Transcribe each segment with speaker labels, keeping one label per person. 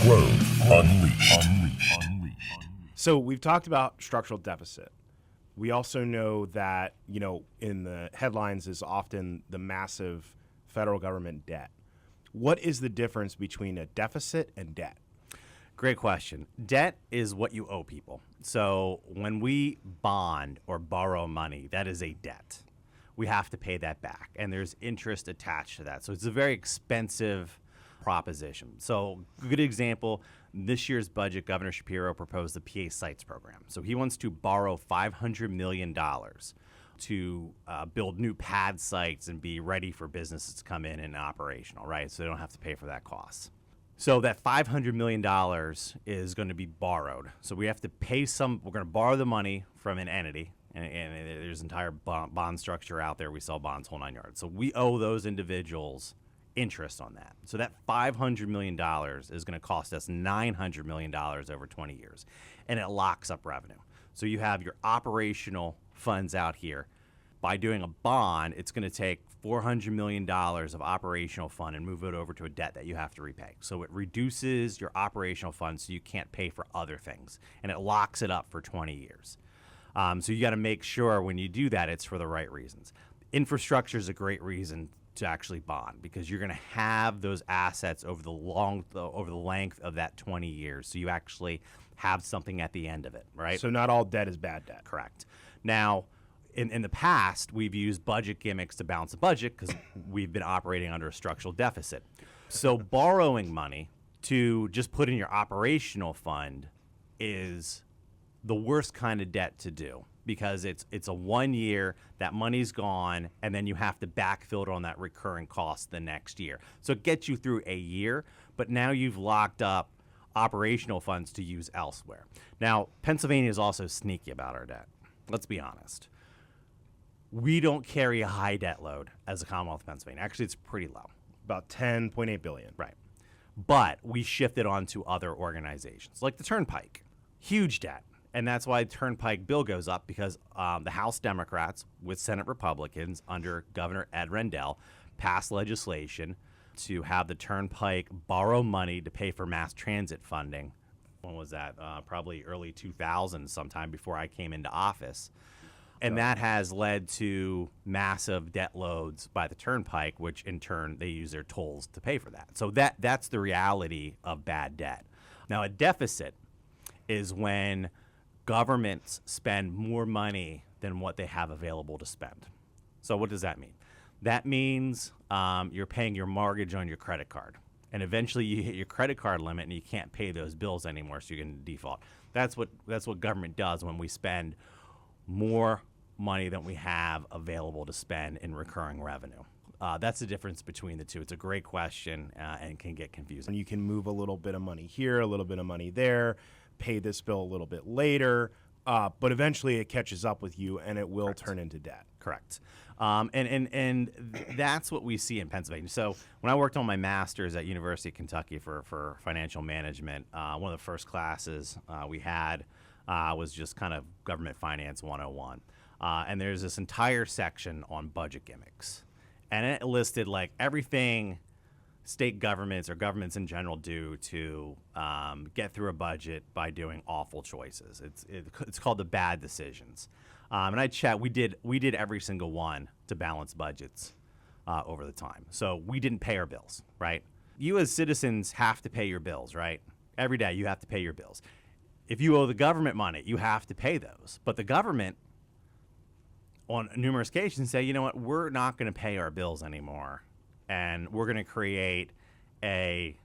Speaker 1: Growth Unleashed.
Speaker 2: So we've talked about structural deficit. We also know that, in the headlines is often the massive federal government debt. What is the difference between a deficit and debt?
Speaker 3: Great question. Debt is what you owe people. So when we bond or borrow money, that is a debt. We have to pay that back, and there's interest attached to that. So it's a very expensive proposition. So a good example, this year's budget, Governor Shapiro proposed the PA Sites program. So he wants to borrow $500 million to build new pad sites and be ready for businesses to come in and operational, right? So they don't have to pay for that cost. So that $500 million is going to be borrowed. So we have to pay we're going to borrow the money from an entity, and there's an entire bond structure out there. We sell bonds whole 9 yards. So we owe those individuals interest on that. So that $500 million is going to cost us $900 million over 20 years, and it locks up revenue. So you have your operational funds out here. By doing a bond, it's going to take $400 million of operational fund and move it over to a debt that you have to repay. So it reduces your operational funds so you can't pay for other things, and it locks it up for 20 years. So you got to make sure when you do that, it's for the right reasons. Infrastructure is a great reason to actually bond, because you're going to have those assets over the length of that 20 years. So you actually have something at the end of it, right?
Speaker 2: So not all debt is bad debt.
Speaker 3: Correct. Now, in the past, we've used budget gimmicks to balance the budget because we've been operating under a structural deficit. So borrowing money to just put in your operational fund is the worst kind of debt to do, because it's a 1 year, that money's gone, and then you have to backfill it on that recurring cost the next year. So it gets you through a year, but now you've locked up operational funds to use elsewhere. Now, Pennsylvania is also sneaky about our debt. Let's be honest. We don't carry a high debt load as a Commonwealth of Pennsylvania. Actually, it's pretty low.
Speaker 2: About $10.8 billion.
Speaker 3: Right. But we shift it on to other organizations, like the Turnpike. Huge debt. And that's why the Turnpike bill goes up, because the House Democrats with Senate Republicans under Governor Ed Rendell passed legislation to have the Turnpike borrow money to pay for mass transit funding. When was that? Probably early 2000s, sometime before I came into office. And that has led to massive debt loads by the Turnpike, which in turn they use their tolls to pay for that. So that's the reality of bad debt. Now, a deficit is when governments spend more money than what they have available to spend. So what does that mean? That means you're paying your mortgage on your credit card, and eventually you hit your credit card limit and you can't pay those bills anymore, so you're going to default. That's what government does when we spend more money than we have available to spend in recurring revenue. That's the difference between the two. It's a great question and can get confusing.
Speaker 2: And you can move a little bit of money here, a little bit of money there, pay this bill a little bit later, but eventually it catches up with you and it will turn into debt.
Speaker 3: Correct. And that's what we see in Pennsylvania. So when I worked on my master's at University of Kentucky for financial management, one of the first classes we had was just kind of government finance 101. And there's this entire section on budget gimmicks. And it listed like everything state governments or governments in general do to get through a budget by doing awful choices. It's called the bad decisions. And we did every single one to balance budgets over the time. So we didn't pay our bills, right? You as citizens have to pay your bills, right? Every day you have to pay your bills. If you owe the government money, you have to pay those. But the government, on numerous occasions, say, you know what, we're not going to pay our bills anymore, and we're going to create a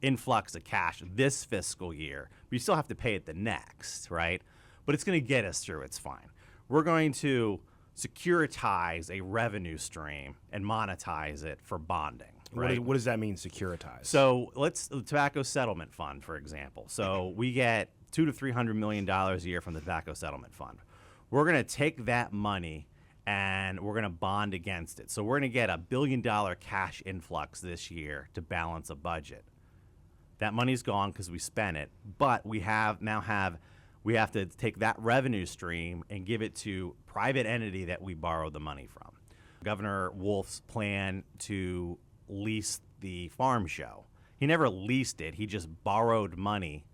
Speaker 3: influx of cash this fiscal year. But you still have to pay it the next, right? But it's going to get us through. It's fine. We're going to securitize a revenue stream and monetize it for bonding. Right?
Speaker 2: What does that mean, securitize?
Speaker 3: So the Tobacco Settlement Fund, for example. So we get $200 to $300 million a year from the Tobacco Settlement Fund. We're going to take that money and we're going to bond against it. So we're going to get $1 billion cash influx this year to balance a budget. That money's gone because we spent it, but we have to take that revenue stream and give it to private entity that we borrowed the money from. Governor Wolf's plan to lease the farm show He never leased it. He just borrowed money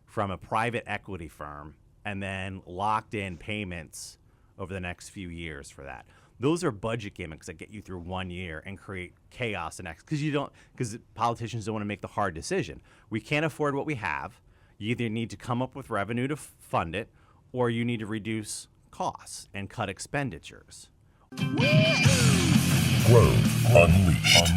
Speaker 3: from a private equity firm and then locked in payments over the next few years for that. Those are budget gimmicks that get you through 1 year and create chaos the next, because politicians don't want to make the hard decision. We can't afford what we have. You either need to come up with revenue to fund it, or you need to reduce costs and cut expenditures.
Speaker 1: Growth Unleashed.